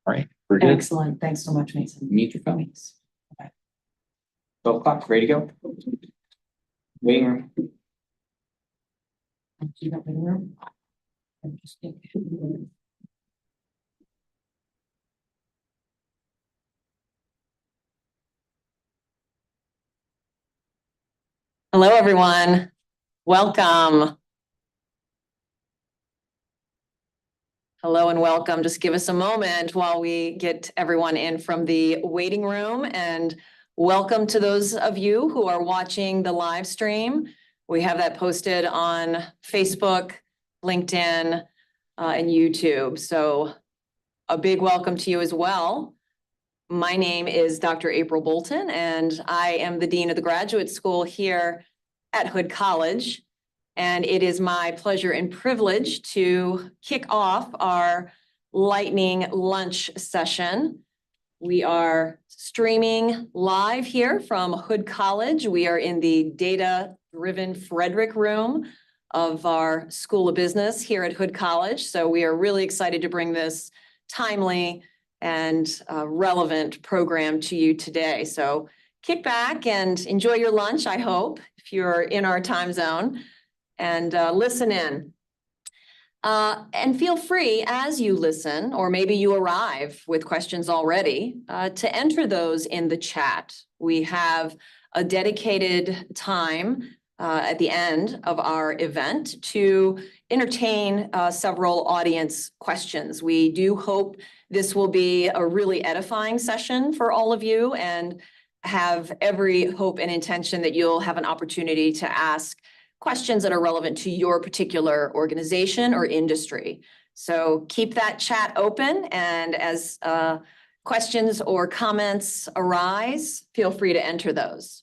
All right, we're good. Excellent. Thanks so much, Mason. Mute your phone. Okay. 12 o'clock, ready to go? Waiting room. You got the room? Hello, everyone. Welcome. Hello and welcome. Just give us a moment while we get everyone in from the waiting room, and welcome to those of you who are watching the live stream. We have that posted on Facebook, LinkedIn, and YouTube. So a big welcome to you as well. My name is Dr. April Bolton, and I am the Dean of the Graduate School here at Hood College. And it is my pleasure and privilege to kick off our lightning lunch session. We are streaming live here from Hood College. We are in the data-driven Frederick room of our School of Business here at Hood College. So we are really excited to bring this timely and relevant program to you today. So kick back and enjoy your lunch, I hope, if you're in our time zone, and listen in. And feel free as you listen, or maybe you arrive with questions already, to enter those in the chat. We have a dedicated time at the end of our event to entertain several audience questions. We do hope this will be a really edifying session for all of you, and have every hope and intention that you'll have an opportunity to ask questions that are relevant to your particular organization or industry. So keep that chat open, and as questions or comments arise, feel free to enter those.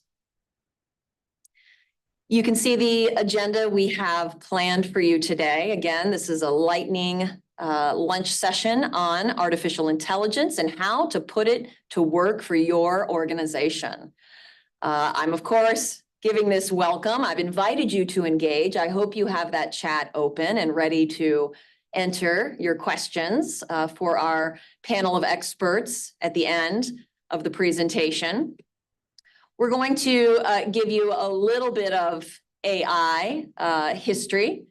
You can see the agenda we have planned for you today. Again, this is a lightning lunch session on artificial intelligence and how to put it to work for your organization. I'm, of course, giving this welcome. I've invited you to engage. I hope you have that chat open and ready to enter your questions for our panel of experts at the end of the presentation. We're going to give you a little bit of AI history,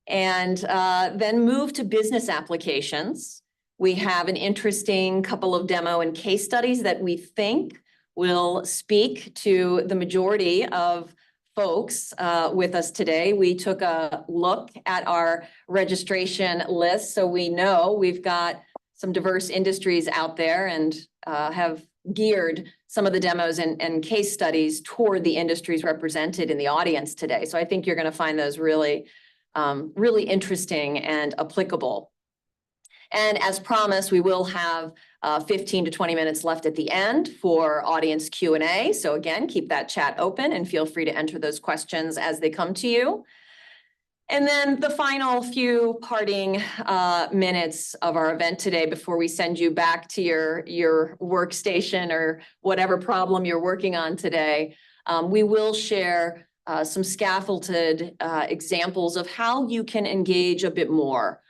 and then move to business applications. We have an interesting couple of demo and case studies that we think will speak to the majority of folks with us today. We took a look at our registration list, so we know we've got some diverse industries out there, and have geared some of the demos and case studies toward the industries represented in the audience today. So I think you're going to find those really, really interesting and applicable. And as promised, we will have 15 to 20 minutes left at the end for audience Q&A. So again, keep that chat open and feel free to enter those questions as they come to you. And then the final few parting minutes of our event today before we send you back to your workstation or whatever problem you're working on today, we will share some scaffolded examples of how you can engage a bit more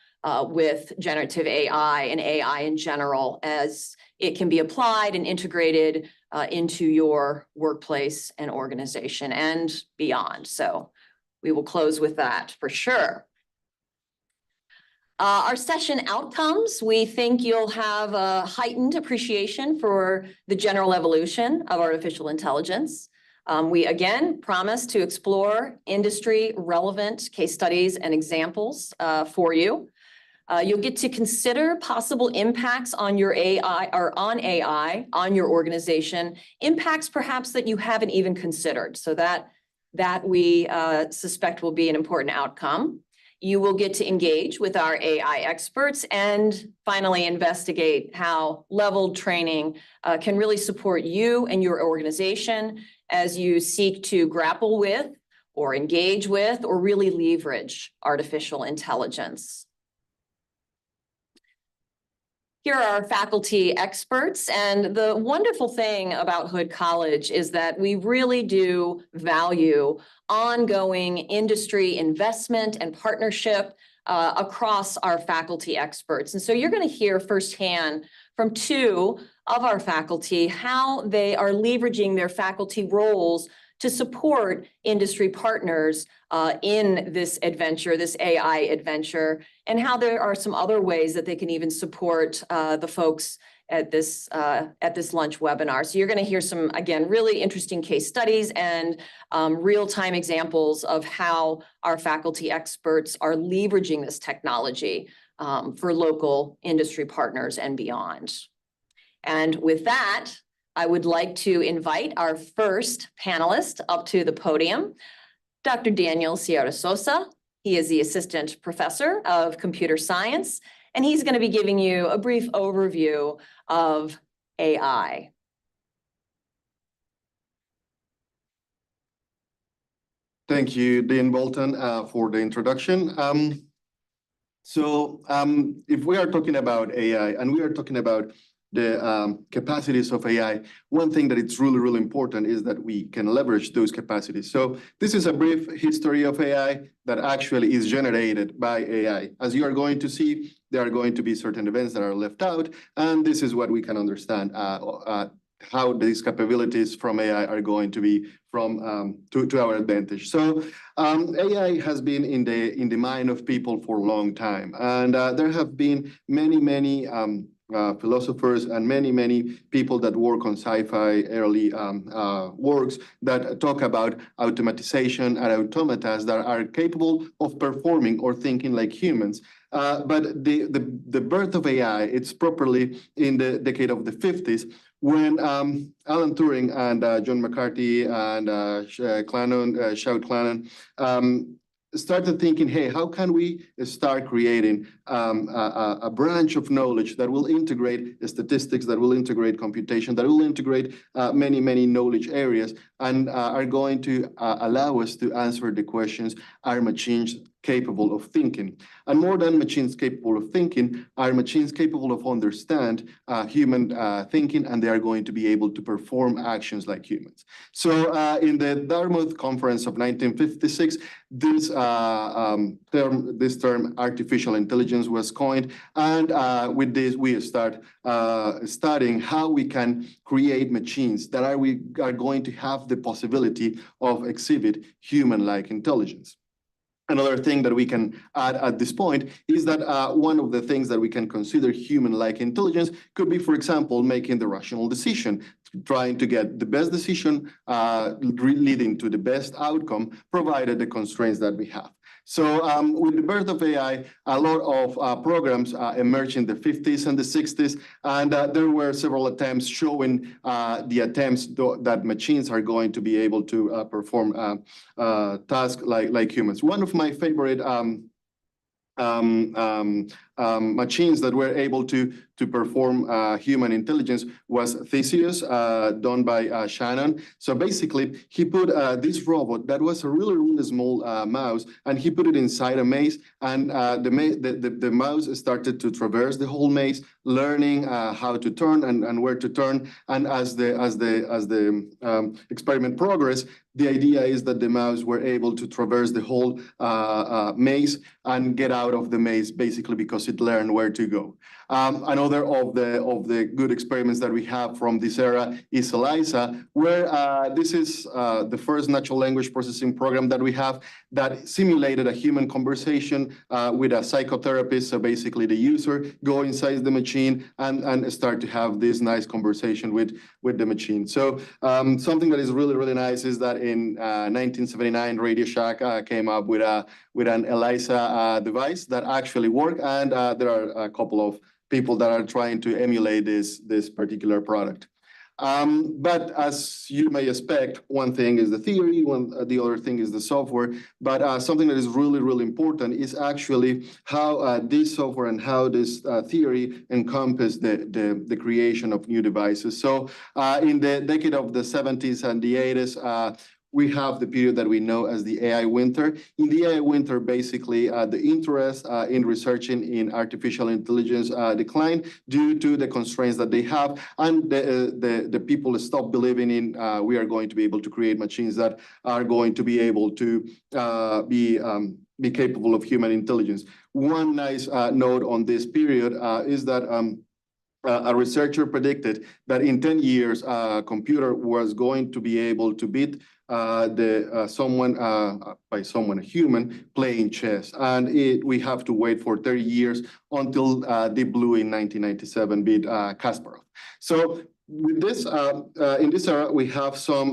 with generative AI and AI in general, as it can be applied and integrated into your workplace and organization and beyond. So we will close with that for sure. Our session outcomes, we think you'll have a heightened appreciation for the general evolution of artificial intelligence. We again promise to explore industry relevant case studies and examples for you. You'll get to consider possible impacts on your AI or on AI on your organization, impacts perhaps that you haven't even considered. So that we suspect will be an important outcome. You will get to engage with our AI experts, and finally investigate how leveled training can really support you and your organization as you seek to grapple with or engage with or really leverage artificial intelligence. Here are our faculty experts, and the wonderful thing about Hood College is that we really do value ongoing industry investment and partnership across our faculty experts. And so you're going to hear firsthand from two of our faculty how they are leveraging their faculty roles to support industry partners in this adventure, this AI adventure, and how there are some other ways that they can even support the folks at this lunch webinar. So you're going to hear some, again, really interesting case studies and real-time examples of how our faculty experts are leveraging this technology for local industry partners and beyond. And with that, I would like to invite our first panelist up to the podium, Dr. Daniel Sierra Sosa. He is the Assistant Professor of Computer Science, and he's going to be giving you a brief overview of AI. Thank you, Dean Bolton, for the introduction. If we are talking about AI and we are talking about the capacities of AI, one thing that it's really, really important is that we can leverage those capacities. So this is a brief history of AI that actually is generated by AI. As you are going to see, there are going to be certain events that are left out, and this is what we can understand how these capabilities from AI are going to be to our advantage. So AI has been in the mind of people for a long time, and there have been many philosophers and many people that work on sci-fi early works that talk about automatization and automatas that are capable of performing or thinking like humans. But the birth of AI, it's properly in the decade of the 50s, when Alan Turing and John McCarthy and Shao Clannon started thinking, hey, how can we start creating a branch of knowledge that will integrate statistics, that will integrate computation, that will integrate many knowledge areas, and are going to allow us to answer the questions, are machines capable of thinking? And more than machines capable of thinking, are machines capable of understand human thinking, and they are going to be able to perform actions like humans. So in the Dartmouth Conference of 1956, this term artificial intelligence was coined, and with this we start studying how we can create machines that are going to have the possibility of exhibit human-like intelligence. Another thing that we can add at this point is that one of the things that we can consider human-like intelligence could be, for example, making the rational decision, trying to get the best decision leading to the best outcome, provided the constraints that we have. So with the birth of AI, a lot of programs emerged in the 50s and the 60s, and there were several attempts showing the attempts that machines are going to be able to perform tasks like humans. One of my favorite machines that were able to perform human intelligence was Theseus, done by Shannon. So basically, he put this robot that was a really small mouse, and he put it inside a maze, and the mouse started to traverse the whole maze, learning how to turn and where to turn. And as the experiment progressed, the idea is that the mouse were able to traverse the whole maze and get out of the maze, basically because it learned where to go. Another of the good experiments that we have from this era is ELIZA, where this is the first natural language processing program that we have that simulated a human conversation with a psychotherapist. So basically the user go inside the machine and start to have this nice conversation with the machine. So something that is really nice is that in 1979, Radio Shack came up with an ELIZA device that actually worked, and there are a couple of people that are trying to emulate this particular product. But as you may expect, one thing is the theory, the other thing is the software. But something that is really important is actually how this software and how this theory encompass the creation of new devices. So in the decade of the 70s and the 80s, we have the period that we know as the AI winter. In the AI winter, basically, the interest in researching in artificial intelligence declined due to the constraints that they have, and the people stop believing in we are going to be able to create machines that are going to be able to be capable of human intelligence. One nice note on this period is that a researcher predicted that in 10 years, a computer was going to be able to beat a human playing chess. And we have to wait for 30 years until Deep Blue in 1997 beat Kasparov. So with this, in this era, we have some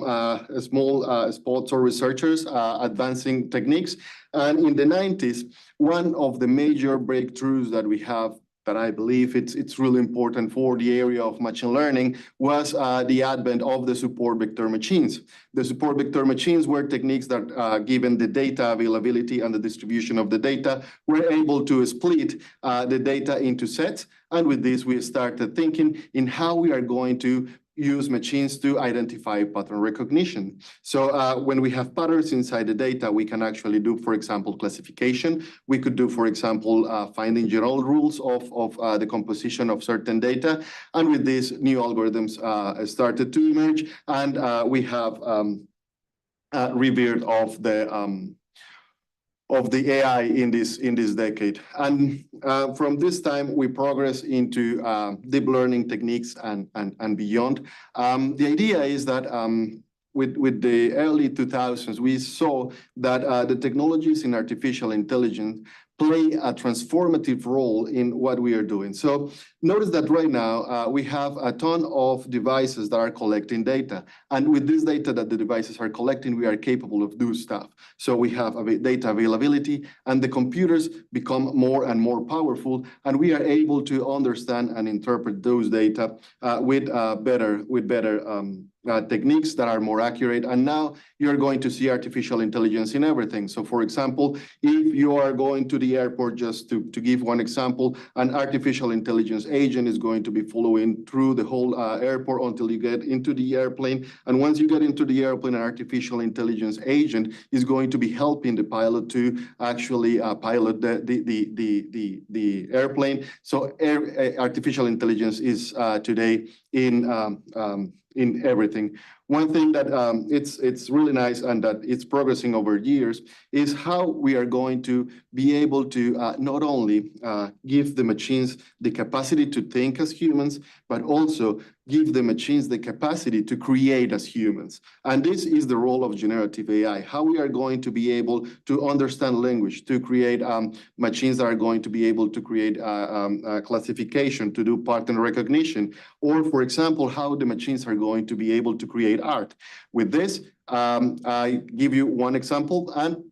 small spots or researchers advancing techniques. And in the 90s, one of the major breakthroughs that we have that I believe it's really important for the area of machine learning was the advent of the support vector machines. The support vector machines were techniques that, given the data availability and the distribution of the data, were able to split the data into sets. And with this, we started thinking in how we are going to use machines to identify pattern recognition. So when we have patterns inside the data, we can actually do, for example, classification. We could do, for example, finding general rules of the composition of certain data. And with this, new algorithms started to emerge, and we have revered of the AI in this decade. And from this time, we progress into deep learning techniques and beyond. The idea is that with the early 2000s, we saw that the technologies in artificial intelligence play a transformative role in what we are doing. So notice that right now, we have a ton of devices that are collecting data. And with this data that the devices are collecting, we are capable of doing stuff. So we have data availability, and the computers become more and more powerful, and we are able to understand and interpret those data with better techniques that are more accurate. And now you're going to see artificial intelligence in everything. So for example, if you are going to the airport, just to give one example, an artificial intelligence agent is going to be following through the whole airport until you get into the airplane. And once you get into the airplane, an artificial intelligence agent is going to be helping the pilot to actually pilot the airplane. So artificial intelligence is today in everything. One thing that it's really nice and that it's progressing over years is how we are going to be able to not only give the machines the capacity to think as humans, but also give the machines the capacity to create as humans. And this is the role of generative AI, how we are going to be able to understand language, to create machines that are going to be able to create classification, to do pattern recognition, or for example, how the machines are going to be able to create art. With this, I give you one example, and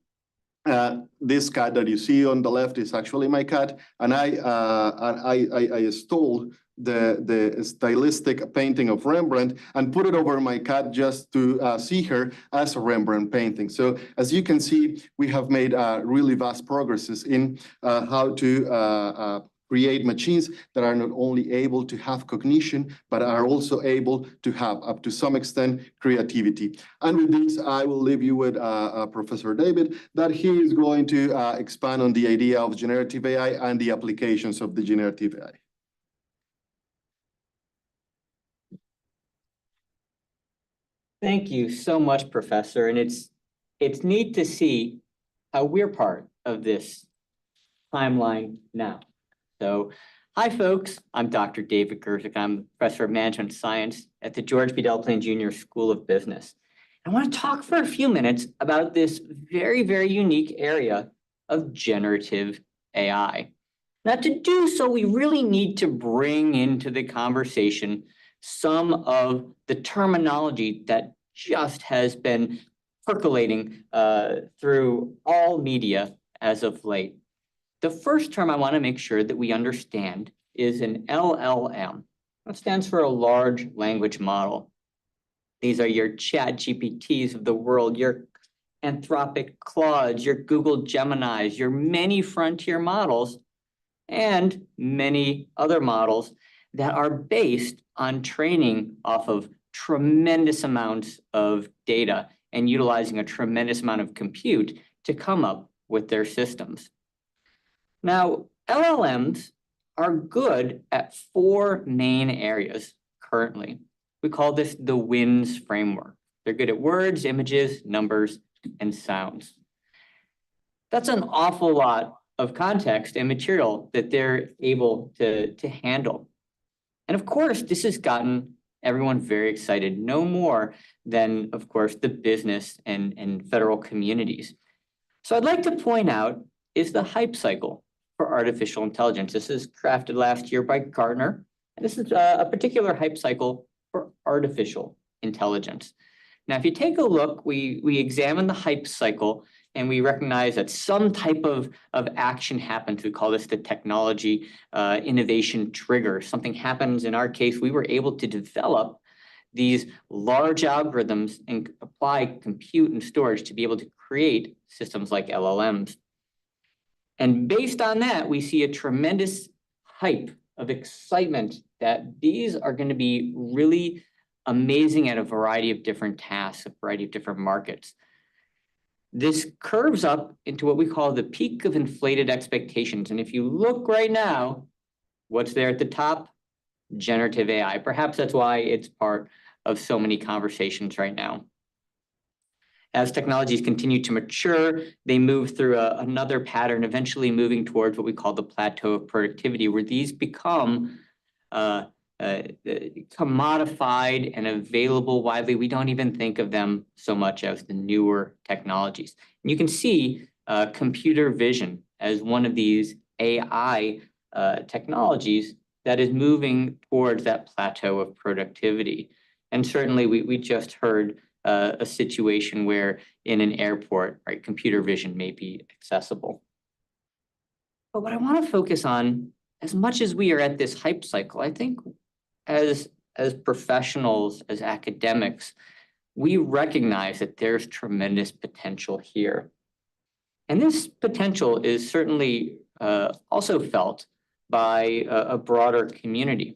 this cat that you see on the left is actually my cat, and I stole the stylistic painting of Rembrandt and put it over my cat just to see her as a Rembrandt painting. So as you can see, we have made really vast progresses in how to create machines that are not only able to have cognition, but are also able to have, up to some extent, creativity. And with this, I will leave you with Professor David, that he is going to expand on the idea of generative AI and the applications of the generative AI. Thank you so much, Professor. And it's neat to see how we're part of this timeline now. So, hi, folks. I'm Dr. David Gerzik. I'm Professor of Management Science at the George B. Delaplane Jr. School of Business. I want to talk for a few minutes about this very, very unique area of generative AI. Now, to do so, we really need to bring into the conversation some of the terminology that just has been percolating through all media as of late. The first term I want to make sure that we understand is an LLM. That stands for a large language model. These are your Chat GPTs of the world, your Anthropic Claudes, your Google Geminis, your many frontier models, and many other models that are based on training off of tremendous amounts of data and utilizing a tremendous amount of compute to come up with their systems. Now, LLMs are good at four main areas currently. We call this the WINS framework. They're good at words, images, numbers, and sounds. That's an awful lot of context and material that they're able to handle. And of course, this has gotten everyone very excited, no more than, of course, the business and federal communities. So I'd like to point out is the hype cycle for artificial intelligence. This is crafted last year by Gartner, and this is a particular hype cycle for artificial intelligence. Now, if you take a look, we examine the hype cycle and we recognize that some type of action happens. We call this the technology innovation trigger. Something happens. In our case, we were able to develop these large algorithms and apply compute and storage to be able to create systems like LLMs. And based on that, we see a tremendous hype of excitement that these are going to be really amazing at a variety of different tasks, a variety of different markets. This curves up into what we call the peak of inflated expectations. And if you look right now, what's there at the top? Generative AI. Perhaps that's why it's part of so many conversations right now. As technologies continue to mature, they move through another pattern, eventually moving towards what we call the plateau of productivity, where these become commodified and available widely. We don't even think of them so much as the newer technologies. And you can see computer vision as one of these AI technologies that is moving towards that plateau of productivity. And certainly we just heard a situation where in an airport, right, computer vision may be accessible. But what I want to focus on, as much as we are at this hype cycle, I think as professionals, as academics, we recognize that there's tremendous potential here. And this potential is certainly also felt by a broader community.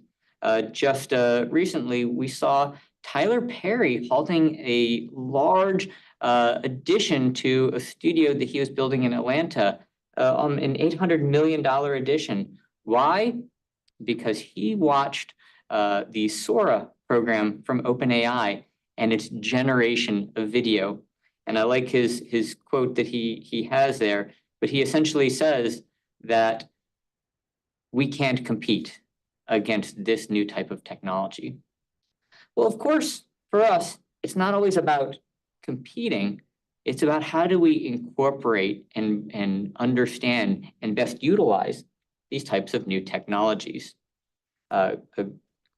Just recently, we saw Tyler Perry halting a large addition to a studio that he was building in Atlanta, an $800 million addition. Why? Because he watched the Sora program from OpenAI and its generation of video. And I like his quote that he has there, but he essentially says that we can't compete against this new type of technology. Well, of course, for us, it's not always about competing. It's about how do we incorporate and understand and best utilize these types of new technologies. A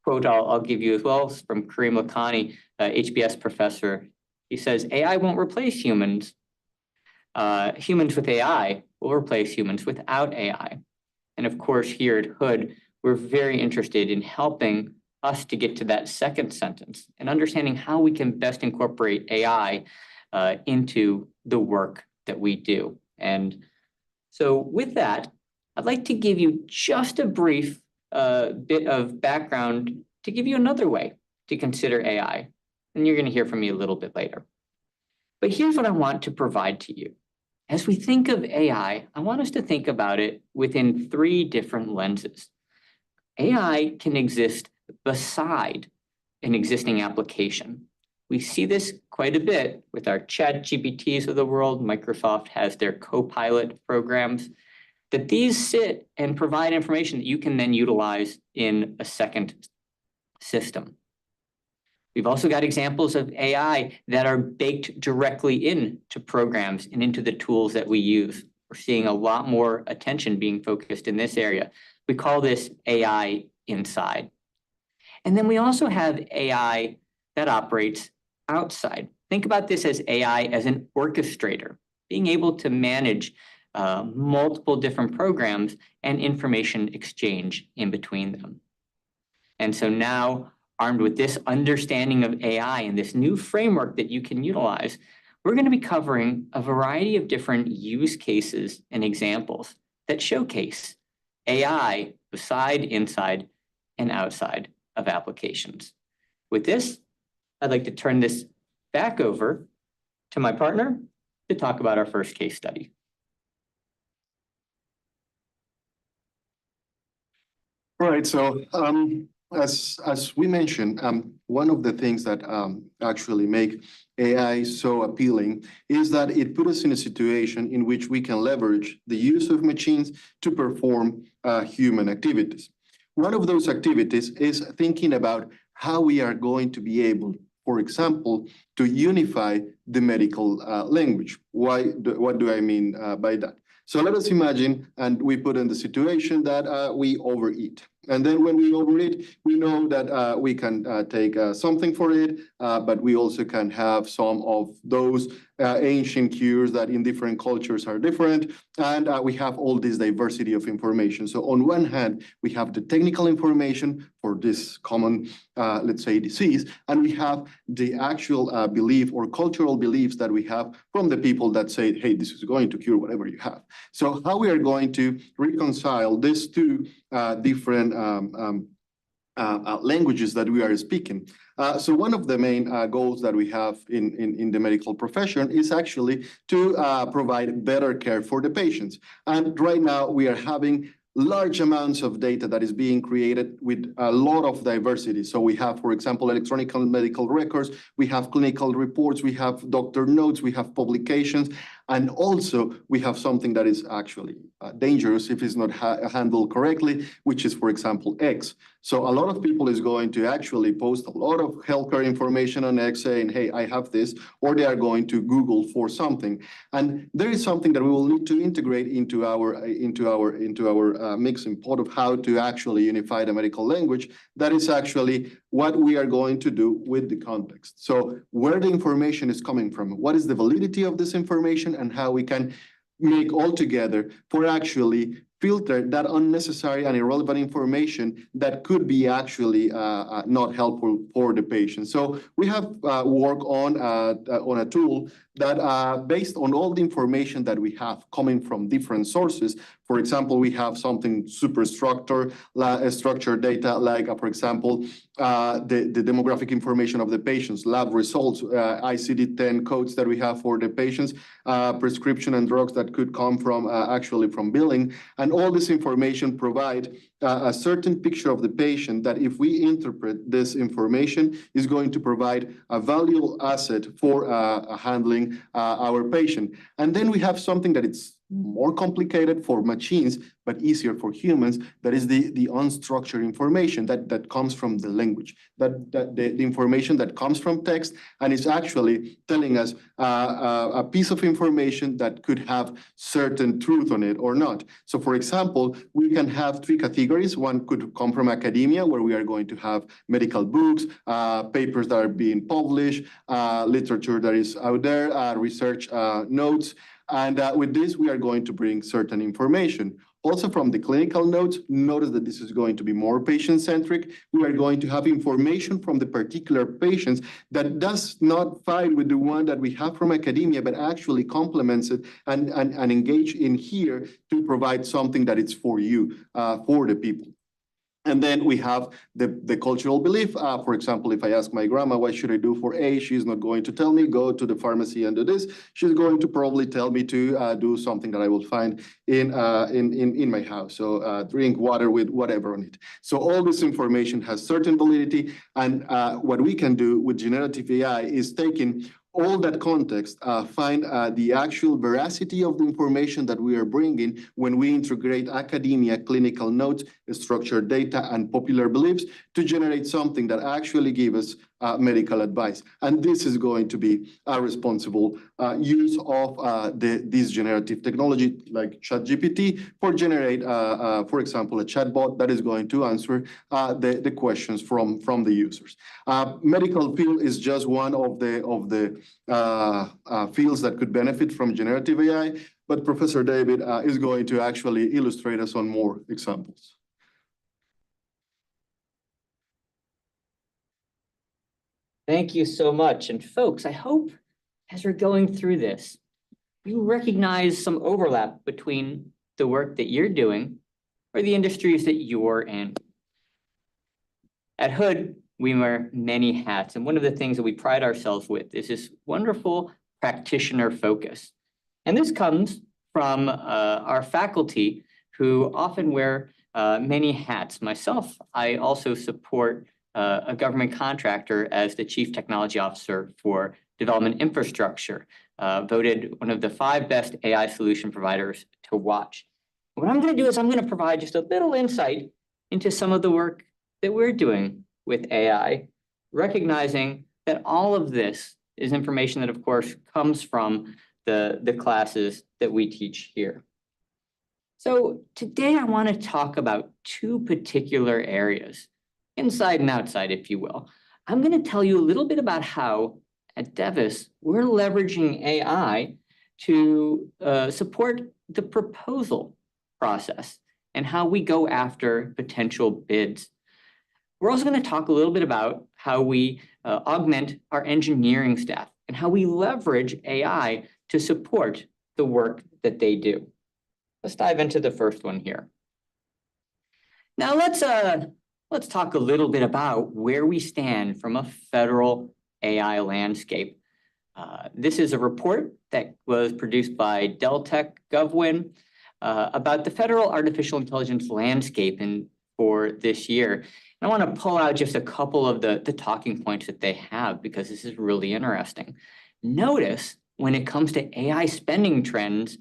quote I'll give you as well is from Kareem Lakhani, HBS professor. He says, AI won't replace humans. Humans with AI will replace humans without AI. And of course, here at Hood, we're very interested in helping us to get to that second sentence and understanding how we can best incorporate AI into the work that we do. And so with that, I'd like to give you just a brief bit of background to give you another way to consider AI. And you're going to hear from me a little bit later. But here's what I want to provide to you. As we think of AI, I want us to think about it within three different lenses. AI can exist beside an existing application. We see this quite a bit with our ChatGPTs of the world. Microsoft has their Copilot programs, that these sit and provide information that you can then utilize in a second system. We've also got examples of AI that are baked directly into programs and into the tools that we use. We're seeing a lot more attention being focused in this area. We call this AI inside. And then we also have AI that operates outside. Think about this as AI as an orchestrator, being able to manage multiple different programs and information exchange in between them. And so now, armed with this understanding of AI and this new framework that you can utilize, we're going to be covering a variety of different use cases and examples that showcase AI beside, inside, and outside of applications. With this, I'd like to turn this back over to my partner to talk about our first case study. All right, so as we mentioned, one of the things that actually make AI so appealing is that it put us in a situation in which we can leverage the use of machines to perform human activities. One of those activities is thinking about how we are going to be able, for example, to unify the medical language. What do I mean by that? So let us imagine, and we put in the situation that we overeat. And then when we overeat, we know that we can take something for it, but we also can have some of those ancient cures that in different cultures are different. And we have all this diversity of information. So on one hand, we have the technical information for this common, let's say, disease, and we have the actual belief or cultural beliefs that we have from the people that say, hey, this is going to cure whatever you have. So how we are going to reconcile these two different languages that we are speaking. So one of the main goals that we have in the medical profession is actually to provide better care for the patients. And right now we are having large amounts of data that is being created with a lot of diversity. So we have, for example, electronic medical records, we have clinical reports, we have doctor notes, we have publications, and also we have something that is actually dangerous if it's not handled correctly, which is, for example, X. So a lot of people is going to actually post a lot of healthcare information on X saying, hey, I have this, or they are going to Google for something. And there is something that we will need to integrate into our mixing pot of how to actually unify the medical language. That is actually what we are going to do with the context. So where the information is coming from, what is the validity of this information, and how we can make all together for actually filter that unnecessary and irrelevant information that could be actually not helpful for the patient. So we have worked on a tool that based on all the information that we have coming from different sources. For example, we have something super structured data, like, for example, the demographic information of the patients, lab results, ICD-10 codes that we have for the patients, prescription and drugs that could come from actually from billing. And all this information provide a certain picture of the patient that if we interpret this information is going to provide a valuable asset for handling our patient. And then we have something that it's more complicated for machines, but easier for humans. That is the unstructured information that comes from the language, the information that comes from text, and is actually telling us a piece of information that could have certain truth on it or not. So for example, we can have three categories. One could come from academia, where we are going to have medical books, papers that are being published, literature that is out there, research notes. And with this, we are going to bring certain information. Also from the clinical notes, notice that this is going to be more patient-centric. We are going to have information from the particular patients that does not fight with the one that we have from academia, but actually complements it and engage in here to provide something that it's for you, for the people. And then we have the cultural belief. For example, if I ask my grandma, what should I do for A? She's not going to tell me, go to the pharmacy and do this. She's going to probably tell me to do something that I will find in my house. So drink water with whatever on it. So all this information has certain validity. And what we can do with generative AI is taking all that context, find the actual veracity of the information that we are bringing when we integrate academia, clinical notes, structured data, and popular beliefs to generate something that actually gives us medical advice. And this is going to be a responsible use of this generative technology like ChatGPT for generate, for example, a chatbot that is going to answer the questions from the users. Medical field is just one of the fields that could benefit from generative AI, but Professor David is going to actually illustrate us on more examples. Thank you so much. And folks, I hope as we're going through this, you recognize some overlap between the work that you're doing or the industries that you're in. At Hood, we wear many hats. And one of the things that we pride ourselves with is this wonderful practitioner focus. And this comes from our faculty who often wear many hats. Myself, I also support a government contractor as the Chief Technology Officer for Development Infrastructure, voted one of the 5 best AI solution providers to watch. What I'm going to do is I'm going to provide just a little insight into some of the work that we're doing with AI, recognizing that all of this is information that, of course, comes from the classes that we teach here. So today I want to talk about 2 particular areas, inside and outside, if you will. I'm going to tell you a little bit about how at Devis we're leveraging AI to support the proposal process and how we go after potential bids. We're also going to talk a little bit about how we augment our engineering staff and how we leverage AI to support the work that they do. Let's dive into the first one here. Now let's talk a little bit about where we stand from a federal AI landscape. This is a report that was produced by Deltec GovWin about the federal artificial intelligence landscape for this year. And I want to pull out just a couple of the talking points that they have because this is really interesting. Notice when it comes to AI spending trends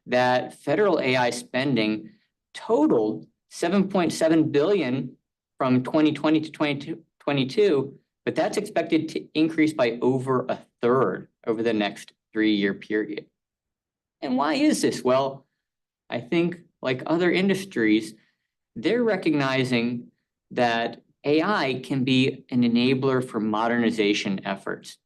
that federal AI spending totaled $7.7 billion from 2020 to 2022, but that's expected to increase by over a third over the next 3-year period. And why is this? Well, I think like other industries, they're recognizing that AI can be an enabler for modernization efforts.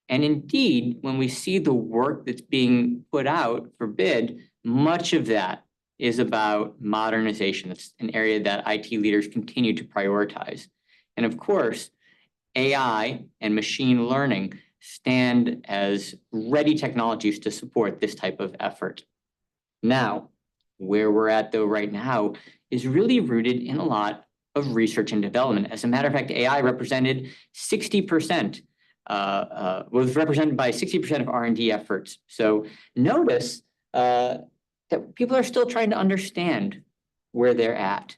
And indeed, when we see the work that's being put out for bid, much of that is about modernization. It's an area that IT leaders continue to prioritize. And of course, AI and machine learning stand as ready technologies to support this type of effort. Now, where we're at though right now is really rooted in a lot of research and development. As a matter of fact, AI represented 60%, was represented by 60% of R&D efforts. So notice that people are still trying to understand where they're at.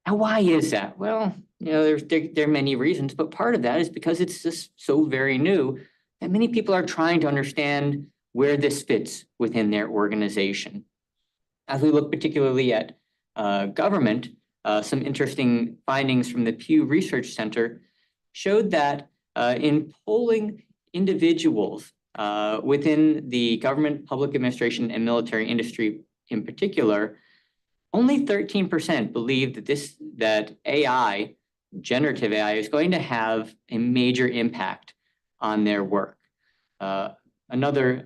Now, why is that? Well, there are many reasons, but part of that is because it's just so very new that many people are trying to understand where this fits within their organization. As we look particularly at government, some interesting findings from the Pew Research Center showed that in polling individuals within the government, public administration, and military industry in particular, only 13% believe that AI, generative AI, is going to have a major impact on their work. Another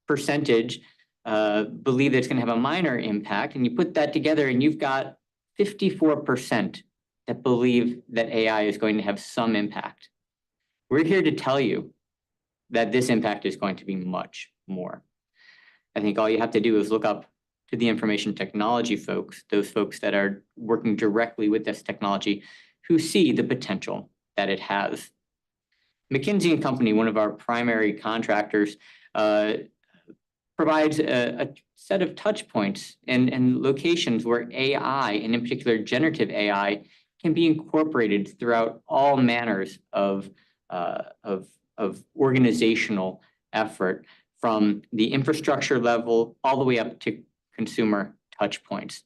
percentage believe that it's going to have a minor impact, and you put that together and you've got 54% that believe that AI is going to have some impact. We're here to tell you that this impact is going to be much more. I think all you have to do is look up to the information technology folks, those folks that are working directly with this technology, who see the potential that it has. McKinsey & Company, one of our primary contractors, provides a set of touch points and locations where AI, and in particular generative AI, can be incorporated throughout all manners of organizational effort, from the infrastructure level all the way up to consumer touch points.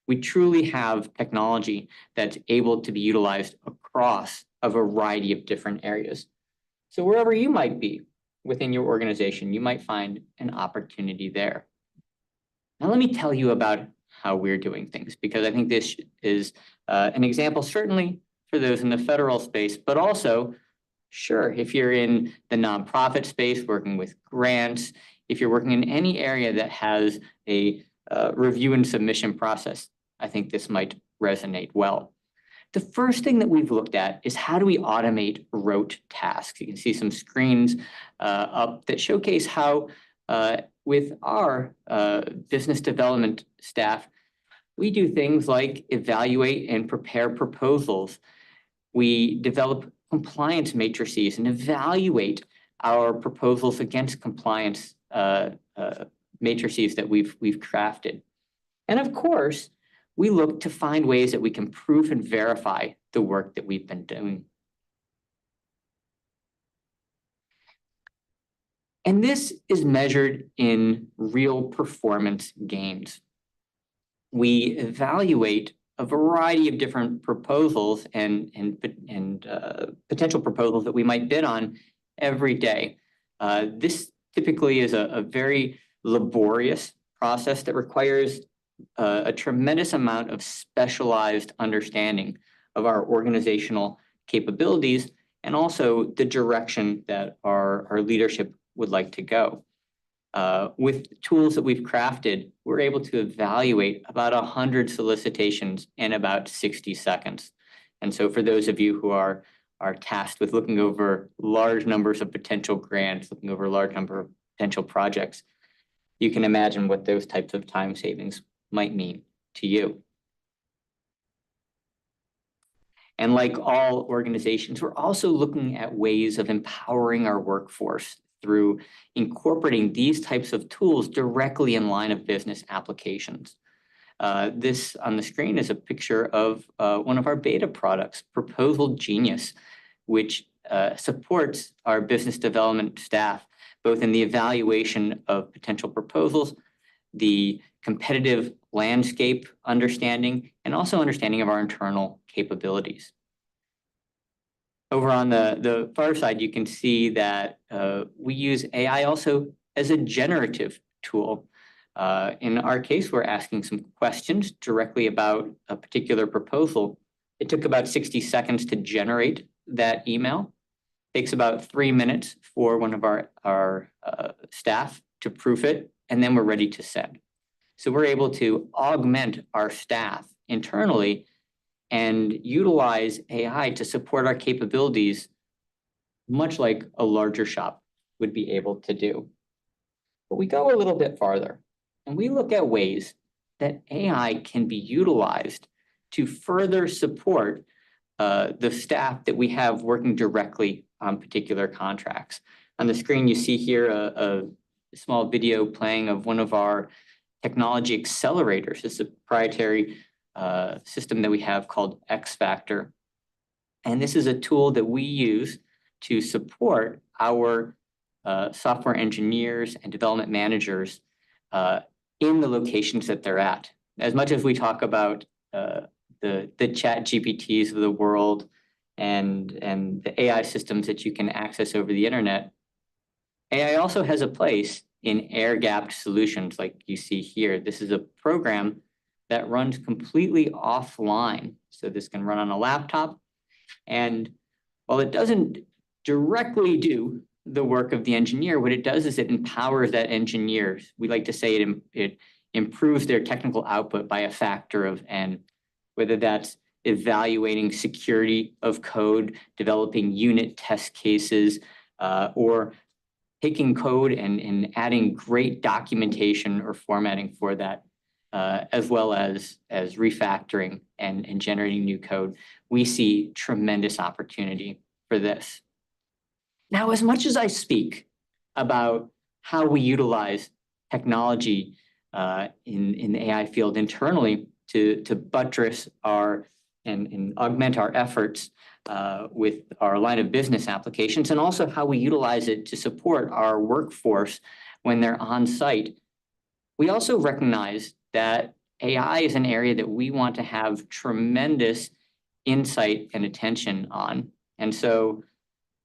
We truly have technology that's able to be utilized across a variety of different areas. So wherever you might be within your organization, you might find an opportunity there. Now, let me tell you about how we're doing things, because I think this is an example, certainly for those in the federal space, but also, sure, if you're in the nonprofit space, working with grants, if you're working in any area that has a review and submission process, I think this might resonate well. The first thing that we've looked at is how do we automate rote tasks? You can see some screens up that showcase how with our business development staff, we do things like evaluate and prepare proposals. We develop compliance matrices and evaluate our proposals against compliance matrices that we've crafted. And of course, we look to find ways that we can prove and verify the work that we've been doing. And this is measured in real performance gains. We evaluate a variety of different proposals and potential proposals that we might bid on every day. This typically is a very laborious process that requires a tremendous amount of specialized understanding of our organizational capabilities and also the direction that our leadership would like to go. With tools that we've crafted, we're able to evaluate about 100 solicitations in about 60 seconds. And so for those of you who are tasked with looking over large numbers of potential grants, looking over a large number of potential projects, you can imagine what those types of time savings might mean to you. And like all organizations, we're also looking at ways of empowering our workforce through incorporating these types of tools directly in line of business applications. This on the screen is a picture of one of our beta products, Proposal Genius, which supports our business development staff, both in the evaluation of potential proposals, the competitive landscape understanding, and also understanding of our internal capabilities. Over on the far side, you can see that we use AI also as a generative tool. In our case, we're asking some questions directly about a particular proposal. It took about 60 seconds to generate that email. It takes about 3 minutes for one of our staff to proof it, and then we're ready to send. So we're able to augment our staff internally and utilize AI to support our capabilities, much like a larger shop would be able to do. But we go a little bit farther, and we look at ways that AI can be utilized to further support the staff that we have working directly on particular contracts. On the screen, you see here a small video playing of one of our technology accelerators. It's a proprietary system that we have called X Factor. And this is a tool that we use to support our software engineers and development managers in the locations that they're at. As much as we talk about the chat GPTs of the world and the AI systems that you can access over the internet, AI also has a place in air-gapped solutions like you see here. This is a program that runs completely offline. So this can run on a laptop. And while it doesn't directly do the work of the engineer, what it does is it empowers that engineer. We like to say it improves their technical output by a factor of N, whether that's evaluating security of code, developing unit test cases, or taking code and adding great documentation or formatting for that, as well as refactoring and generating new code. We see tremendous opportunity for this. Now, as much as I speak about how we utilize technology in the AI field internally to buttress and augment our efforts with our line of business applications, and also how we utilize it to support our workforce when they're on site, we also recognize that AI is an area that we want to have tremendous insight and attention on. And so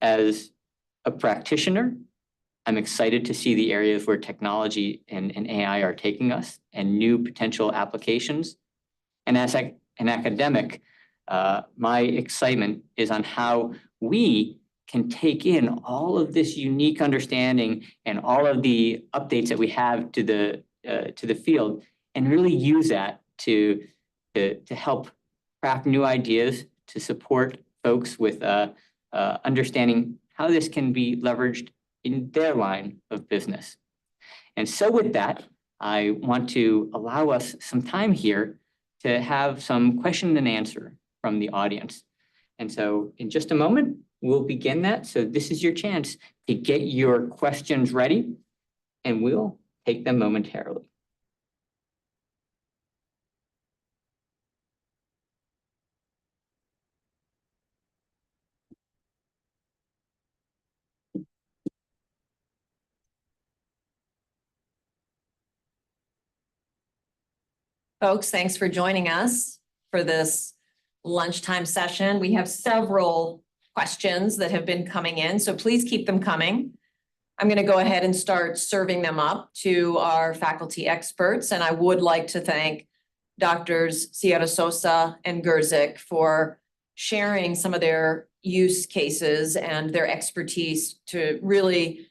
as a practitioner, I'm excited to see the areas where technology and AI are taking us and new potential applications. And as an academic, my excitement is on how we can take in all of this unique understanding and all of the updates that we have to the field and really use that to help craft new ideas to support folks with understanding how this can be leveraged in their line of business. And so with that, I want to allow us some time here to have some question and answer from the audience. And so in just a moment, we'll begin that. So this is your chance to get your questions ready, and we'll take them momentarily. Folks, thanks for joining us for this lunchtime session. We have several questions that have been coming in, so please keep them coming. I'm going to go ahead and start serving them up to our faculty experts, and I would like to thank Doctors Sierra Sosa and Gerzik for sharing some of their use cases and their expertise to really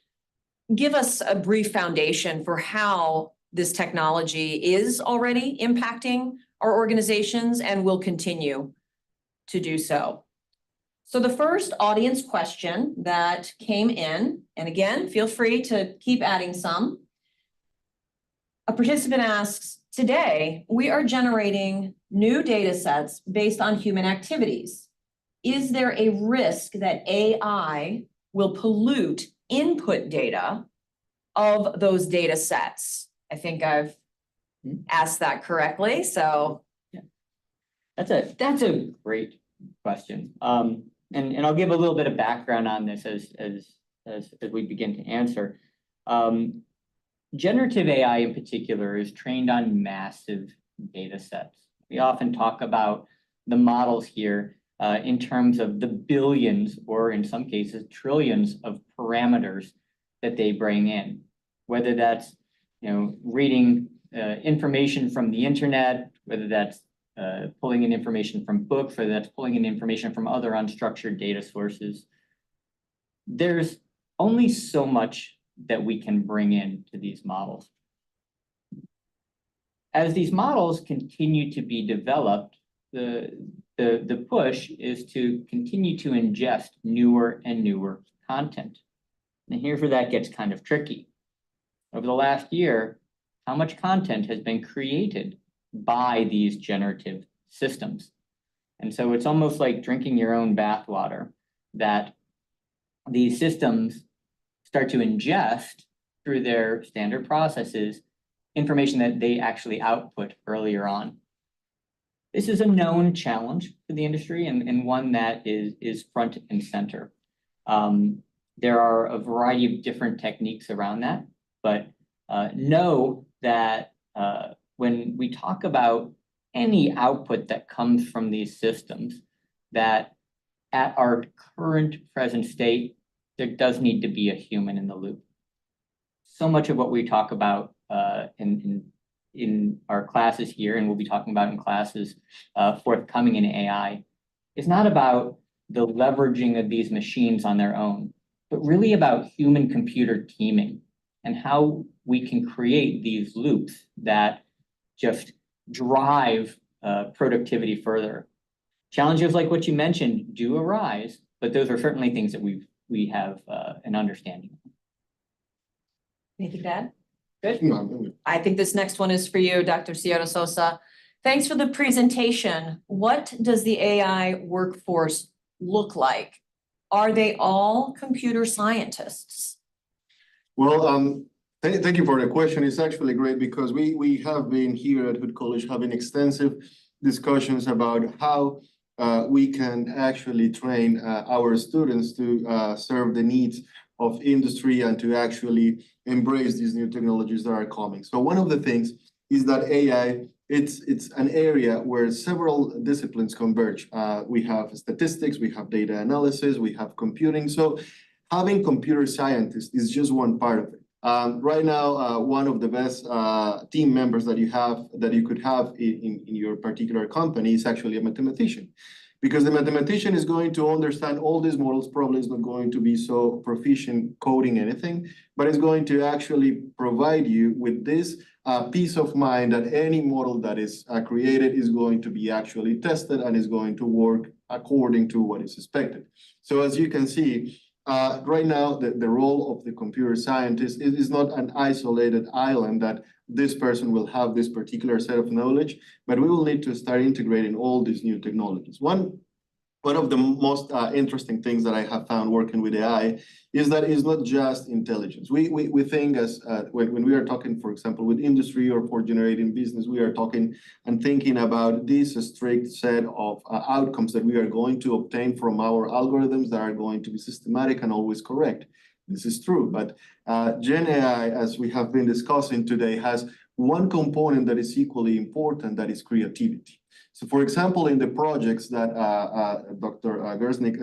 give us a brief foundation for how this technology is already impacting our organizations and will continue to do so. So the first audience question that came in, and again, feel free to keep adding some. A participant asks, today, we are generating new data sets based on human activities. Is there a risk that AI will pollute input data of those data sets? I think I've asked that correctly, so. That's a great question. And I'll give a little bit of background on this as we begin to answer. Generative AI in particular is trained on massive data sets. We often talk about the models here in terms of the billions, or in some cases, trillions of parameters that they bring in, whether that's reading information from the internet, whether that's pulling in information from books, whether that's pulling in information from other unstructured data sources. There's only so much that we can bring in to these models. As these models continue to be developed, the push is to continue to ingest newer and newer content. And here's where that gets kind of tricky. Over the last year, how much content has been created by these generative systems? And so it's almost like drinking your own bathwater, that these systems start to ingest through their standard processes information that they actually output earlier on. This is a known challenge for the industry and one that is front and center. There are a variety of different techniques around that, but know that when we talk about any output that comes from these systems, that at our current present state, there does need to be a human in the loop. So much of what we talk about in our classes here, and we'll be talking about in classes forthcoming in AI, is not about the leveraging of these machines on their own, but really about human-computer teaming and how we can create these loops that just drive productivity further. Challenges like what you mentioned do arise, but those are certainly things that we have an understanding of. Anything to add? Good. No. I think this next one is for you, Dr. Sierra Sosa. Thanks for the presentation. What does the AI workforce look like? Are they all computer scientists? Well, thank you for the question. It's actually great because we have been here at Hood College having extensive discussions about how we can actually train our students to serve the needs of industry and to actually embrace these new technologies that are coming. So one of the things is that AI, it's an area where several disciplines converge. We have statistics, we have data analysis, we have computing. So having computer scientists is just one part of it. Right now, one of the best team members that you could have in your particular company is actually a mathematician. Because the mathematician is going to understand all these models, probably is not going to be so proficient coding anything, but is going to actually provide you with this peace of mind that any model that is created is going to be actually tested and is going to work according to what is expected. So as you can see, right now, the role of the computer scientist is not an isolated island that this person will have this particular set of knowledge, but we will need to start integrating all these new technologies. One one of the most interesting things that I have found working with AI is that it's not just intelligence. We think as when we are talking, for example, with industry or for generating business, we are talking and thinking about this strict set of outcomes that we are going to obtain from our algorithms that are going to be systematic and always correct. This is true, but Gen AI, as we have been discussing today, has one component that is equally important, that is creativity. So, for example, in the projects that Dr. Gersnik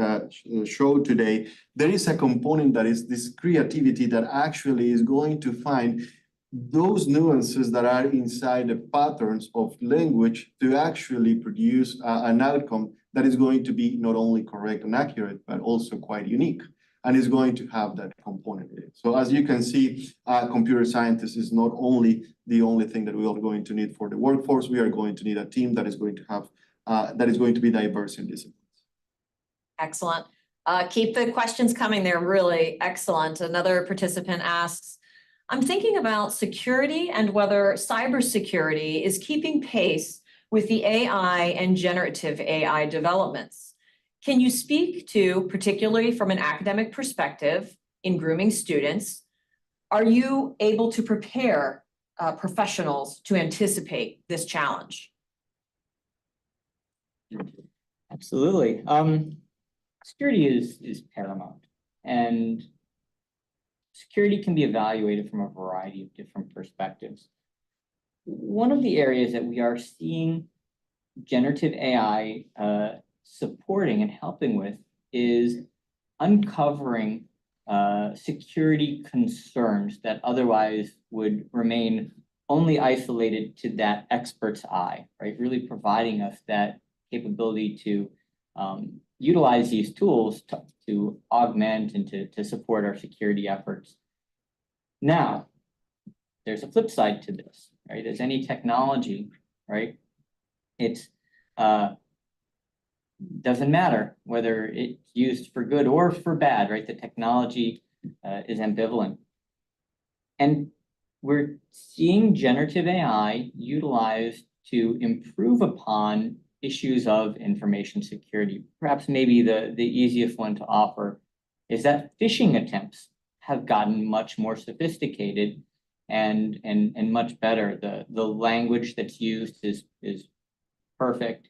showed today, there is a component that is this creativity that actually is going to find those nuances that are inside the patterns of language to actually produce an outcome that is going to be not only correct and accurate, but also quite unique, and is going to have that component in it. So as you can see, computer scientists is not only the only thing that we are going to need for the workforce. We are going to need a team that is going to have, that is going to be diverse in disciplines. Excellent. Keep the questions coming. They're really excellent. Another participant asks, I'm thinking about security and whether cybersecurity is keeping pace with the AI and generative AI developments. Can you speak to, particularly from an academic perspective in grooming students, are you able to prepare professionals to anticipate this challenge? Absolutely. Security is paramount, and security can be evaluated from a variety of different perspectives. One of the areas that we are seeing generative AI supporting and helping with is uncovering security concerns that otherwise would remain only isolated to that expert's eye, right? Really providing us that capability to utilize these tools to augment and to support our security efforts. Now, there's a flip side to this, right? As any technology, right? It's doesn't matter whether it's used for good or for bad, right? The technology is ambivalent. And we're seeing generative AI utilized to improve upon issues of information security. Perhaps maybe the easiest one to offer is that phishing attempts have gotten much more sophisticated and much better. The language that's used is perfect.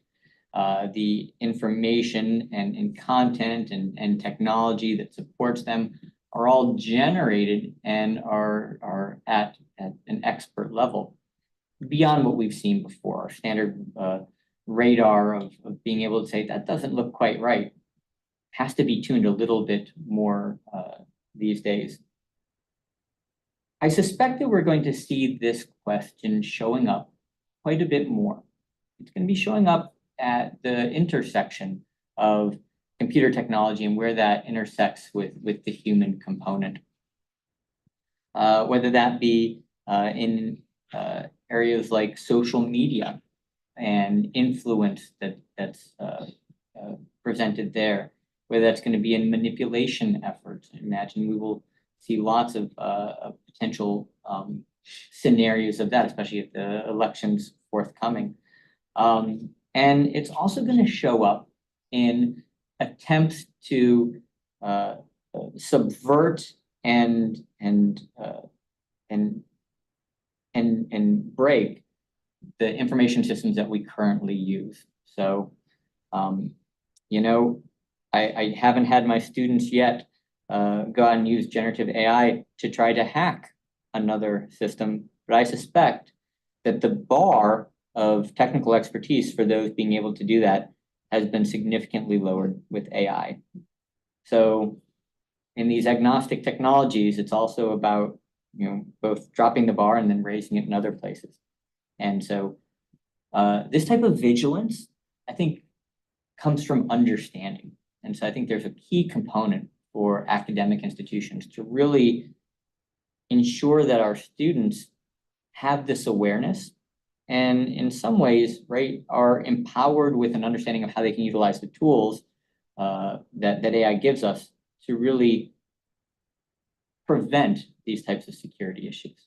The information and content and technology that supports them are all generated and are at an expert level beyond what we've seen before. Our standard radar of being able to say that doesn't look quite right has to be tuned a little bit more these days. I suspect that we're going to see this question showing up quite a bit more. It's going to be showing up at the intersection of computer technology and where that intersects with the human component. Whether that be in areas like social media and influence that's presented there, whether that's going to be in manipulation efforts. I imagine we will see lots of potential scenarios of that, especially if the election's forthcoming. And it's also going to show up in attempts to subvert and break the information systems that we currently use. So, you know, I haven't had my students yet go out and use generative AI to try to hack another system, but I suspect that the bar of technical expertise for those being able to do that has been significantly lowered with AI. So in these agnostic technologies, it's also about, you know, both dropping the bar and then raising it in other places. And so this type of vigilance, I think, comes from understanding. And so I think there's a key component for academic institutions to really ensure that our students have this awareness and in some ways, right, are empowered with an understanding of how they can utilize the tools that AI gives us to really prevent these types of security issues.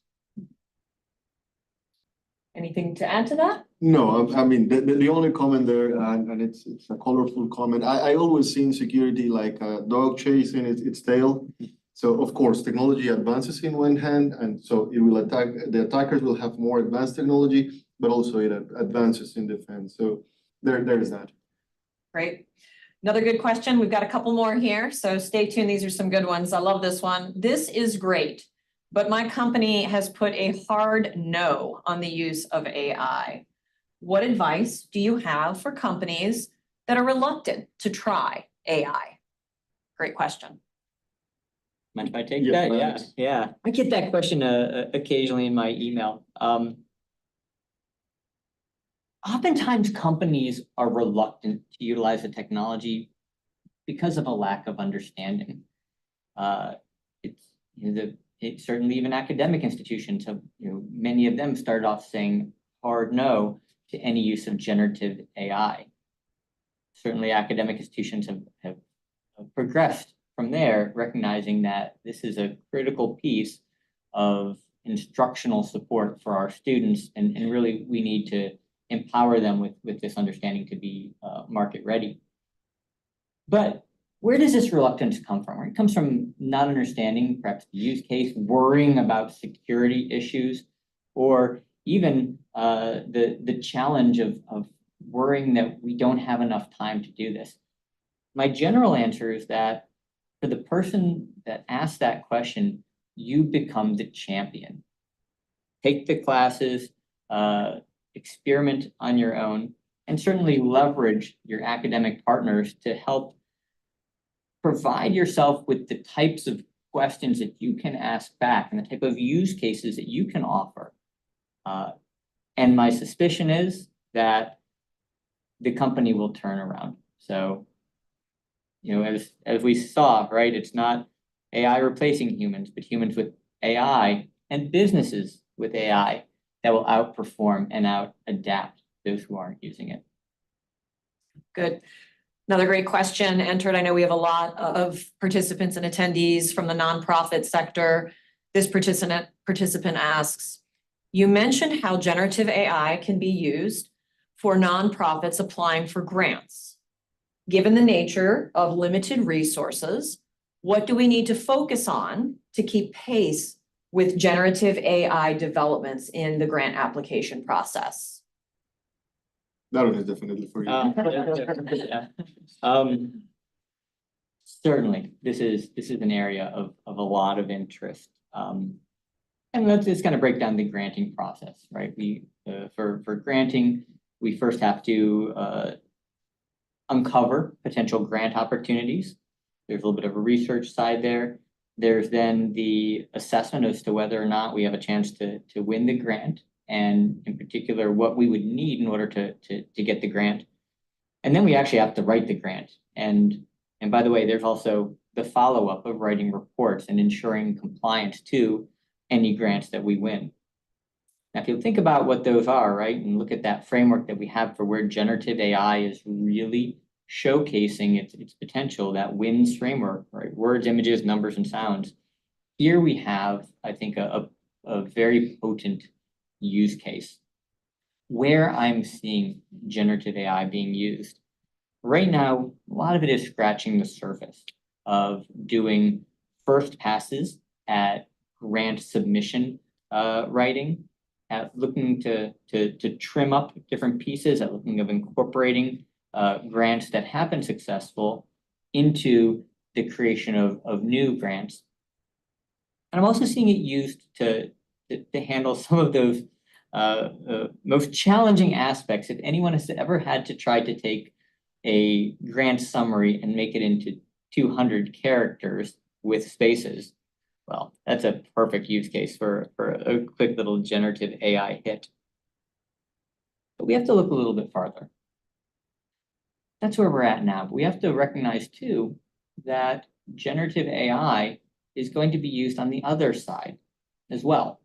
Anything to add to that? No, I mean, the only comment there, and it's a colorful comment, I always see insecurity like a dog chasing its tail. So of course, technology advances in one hand, and so it will attack, the attackers will have more advanced technology, but also it advances in defense. So there is that. Great. Another good question. We've got a couple more here, so stay tuned. These are some good ones. I love this one. This is great, but my company has put a hard no on the use of AI. What advice do you have for companies that are reluctant to try AI? Great question. Mind if I take Yeah, that? Yeah, thanks. yeah. I get that question occasionally in my email. Oftentimes companies are reluctant to utilize the technology because of a lack of understanding. It's certainly even academic institutions have, many of them started off saying hard no to any use of generative AI. Certainly academic institutions have progressed from there, recognizing that this is a critical piece of instructional support for our students, and really we need to empower them with this understanding to be market ready. But where does this reluctance come from? It comes from not understanding perhaps the use case, worrying about security issues, or even the challenge of worrying that we don't have enough time to do this. My general answer is that for the person that asked that question, you become the champion. Take the classes, experiment on your own, and certainly leverage your academic partners to help provide yourself with the types of questions that you can ask back and the type of use cases that you can offer. And my suspicion is that the company will turn around. So, as we saw, right, it's not AI replacing humans, but humans with AI and businesses with AI that will outperform and adapt those who aren't using it. Good. Another great question entered. I know we have a lot of participants and attendees from the nonprofit sector. This participant asks, you mentioned how generative AI can be used for nonprofits applying for grants. Given the nature of limited resources, what do we need to focus on to keep pace with generative AI developments in the grant application process? That one is definitely for you. Certainly, this is an area of a lot of interest. And let's just kind of break down the granting process, right? We for granting, we first have to uncover potential grant opportunities. There's a little bit of a research side there. There's then the assessment as to whether or not we have a chance to win the grant, and in particular, what we would need in order to get the grant. And then we actually have to write the grant. And by the way, there's also the follow-up of writing reports and ensuring compliance to any grants that we win. Now, if you think about what those are, right, and look at that framework that we have for where generative AI is really showcasing its potential, that WINS framework, right, words, images, numbers, and sounds. Here we have, I think, a very potent use case where I'm seeing generative AI being used. Right now, a lot of it is scratching the surface of doing first passes at grant submission writing, at looking to trim up different pieces, at looking of incorporating grants that have been successful into the creation of new grants. And I'm also seeing it used to handle some of those most challenging aspects. If anyone has ever had to try to take a grant summary and make it into 200 characters with spaces, well, that's a perfect use case for a quick little generative AI hit. But we have to look a little bit farther. That's where we're at now. But we have to recognize, too, that generative AI is going to be used on the other side as well.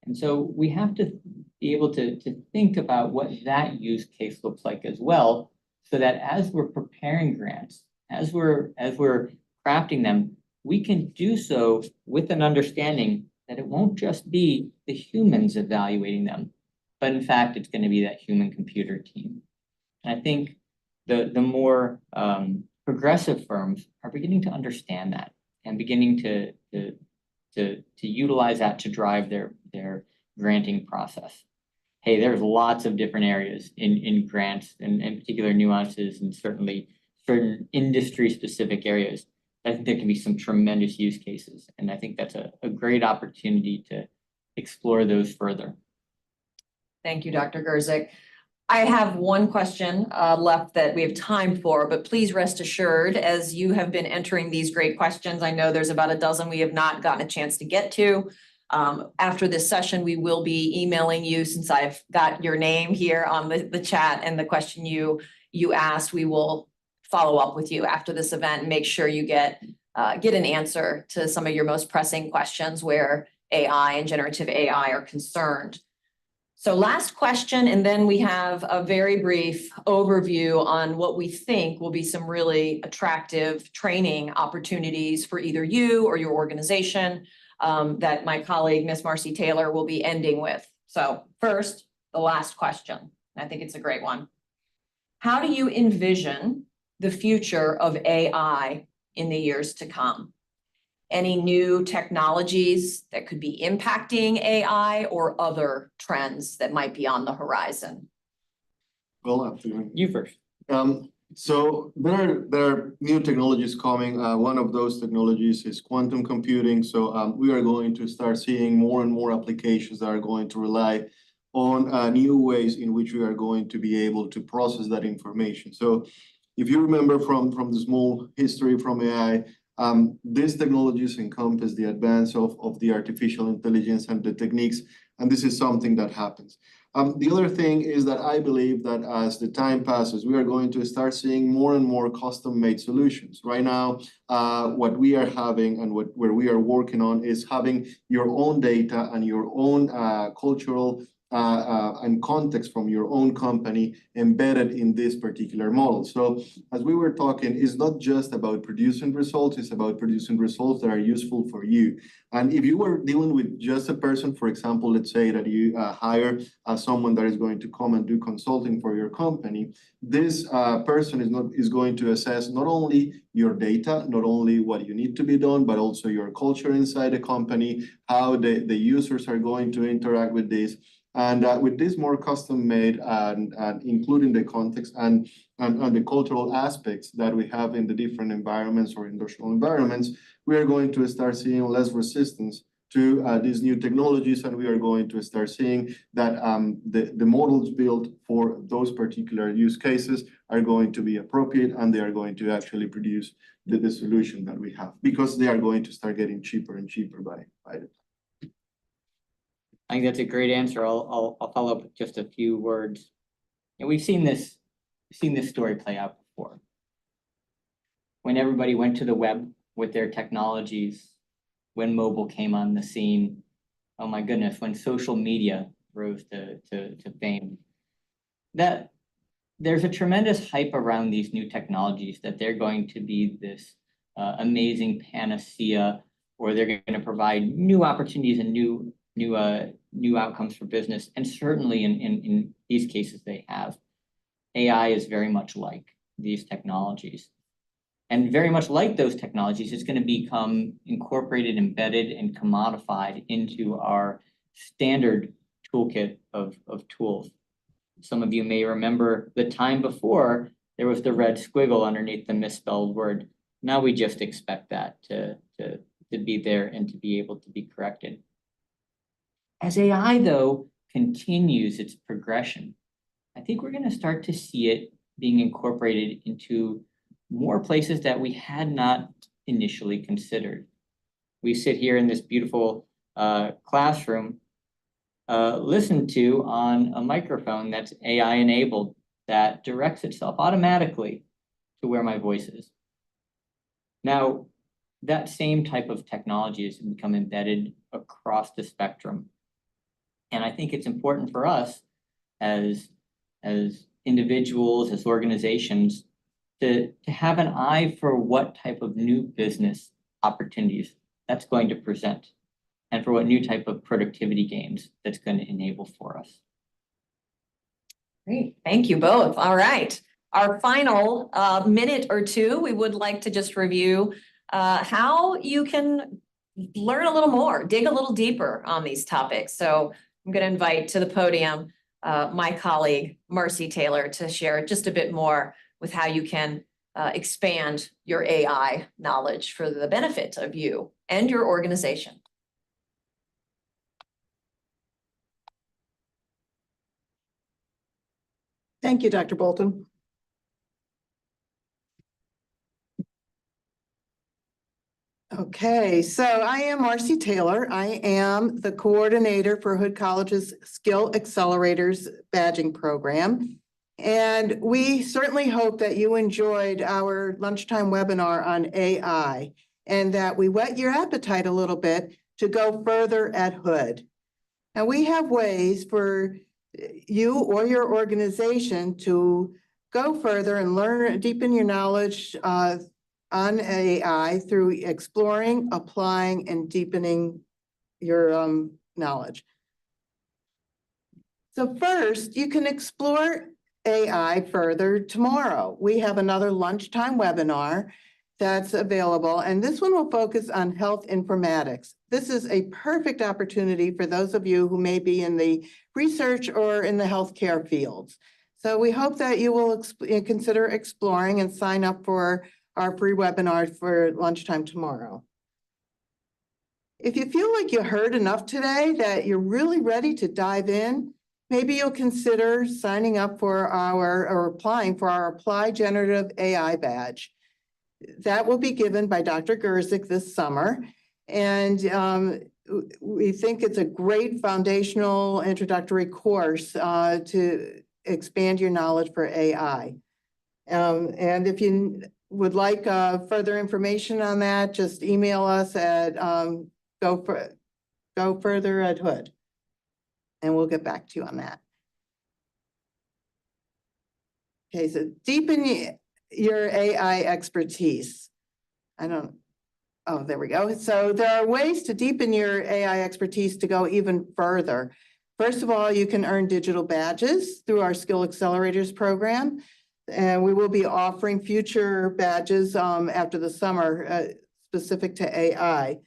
And so we have to be able to think about what that use case looks like as well, so that as we're preparing grants, as we're crafting them, we can do so with an understanding that it won't just be the humans evaluating them, but in fact, it's going to be that human-computer team. And I think the more progressive firms are beginning to understand that and beginning to utilize that to drive their granting process. Hey, there's lots of different areas in grants and particular nuances and certainly certain industry-specific areas. I think there can be some tremendous use cases, and I think that's a great opportunity to explore those further. Thank you, Dr. Gerzik. I have one question left that we have time for, but please rest assured, as you have been entering these great questions, I know there's about a dozen we have not gotten a chance to get to. After this session, we will be emailing you, since I've got your name here on the chat and the question you asked. We will follow up with you after this event and make sure you get an answer to some of your most pressing questions where AI and generative AI are concerned. So last question, and then we have a very brief overview on what we think will be some really attractive training opportunities for either you or your organization that my colleague, Miss Marcy Taylor, will be ending with. So first, the last question. I think it's a great one. How do you envision the future of AI in the years to come? Any new technologies that could be impacting AI or other trends that might be on the horizon? Well, absolutely. You first. So there are new technologies coming. One of those technologies is quantum computing. So we are going to start seeing more and more applications that are going to rely on new ways in which we are going to be able to process that information. So if you remember from the small history from AI, these technologies encompass the advance of the artificial intelligence and the techniques, and this is something that happens. The other thing is that I believe that as the time passes, we are going to start seeing more and more custom-made solutions. Right now, what we are having and where we are working on is having your own data and your own cultural and context from your own company embedded in this particular model. So as we were talking, it's not just about producing results, it's about producing results that are useful for you. And if you were dealing with just a person, for example, let's say that you hire someone that is going to come and do consulting for your company, this person is going to assess not only your data, not only what you need to be done, but also your culture inside the company, how the users are going to interact with this. And with this more custom made and including the context and the cultural aspects that we have in the different environments or industrial environments, we are going to start seeing less resistance to these new technologies, and we are going to start seeing that the models built for those particular use cases are going to be appropriate, and they are going to actually produce the solution that we have, because they are going to start getting cheaper and cheaper by the I think that's a great answer. I'll follow up with just a few words. And we've seen this story play out before. When everybody went to the web with their technologies, when mobile came on the scene, oh my goodness, when social media rose to fame, that there's a tremendous hype around these new technologies that they're going to be this amazing panacea, or they're going to provide new opportunities and new outcomes for business. And certainly in these cases they have. AI is very much like these technologies. And very much like those technologies, it's going to become incorporated, embedded, and commodified into our standard toolkit of tools. Some of you may remember the time before there was the red squiggle underneath the misspelled word. Now we just expect that to be there and to be able to be corrected. As AI, though, continues its progression, I think we're going to start to see it being incorporated into more places that we had not initially considered. We sit here in this beautiful classroom, listened to on a microphone that's AI enabled, that directs itself automatically to where my voice is. Now, that same type of technology has become embedded across the spectrum. And I think it's important for us as individuals, as organizations, to have an eye for what type of new business opportunities that's going to present, and for what new type of productivity gains that's going to enable for us. Great, thank you both. All right. Our final minute or two, we would like to just review how you can learn a little more, dig a little deeper on these topics. So I'm going to invite to the podium my colleague, Marcy Taylor, to share just a bit more with how you can expand your AI knowledge for the benefit of you and your organization. Thank you, Dr. Bolton. Okay, so I am Marcy Taylor. I am the coordinator for Hood College's Skill Accelerators badging program. And we certainly hope that you enjoyed our lunchtime webinar on AI and that we whet your appetite a little bit to go further at Hood. Now, we have ways for you or your organization to go further and learn, deepen your knowledge on AI through exploring, applying, and deepening your knowledge. So first, you can explore AI further tomorrow. We have another lunchtime webinar that's available, and this one will focus on health informatics. This is a perfect opportunity for those of you who may be in the research or in the healthcare fields. So we hope that you will consider exploring and sign up for our free webinar for lunchtime tomorrow. If you feel like you heard enough today that you're really ready to dive in, maybe you'll consider signing up for or applying for our Apply Generative AI badge. That will be given by Dr. Gerzik this summer. And we think it's a great foundational introductory course to expand your knowledge for AI. And if you would like further information on that, just email us at go further at Hood. And we'll get back to you on that. Okay, so deepen your AI expertise. Oh, there we go. So there are ways to deepen your AI expertise to go even further. First of all, you can earn digital badges through our Skill Accelerators program. And we will be offering future badges after the summer specific to AI.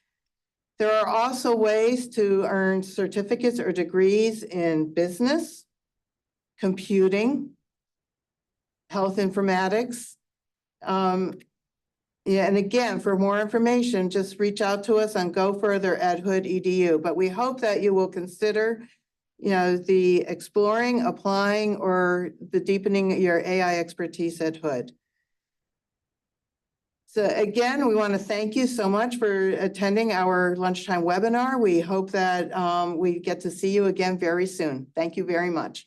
There are also ways to earn certificates or degrees in business, computing, health informatics. Yeah, and again, for more information, just reach out to us on Go Further at Hood EDU. But we hope that you will consider, the exploring, applying, or the deepening your AI expertise at Hood. So again, we want to thank you so much for attending our lunchtime webinar. We hope that we get to see you again very soon. Thank you very much.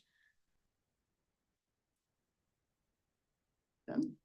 Done.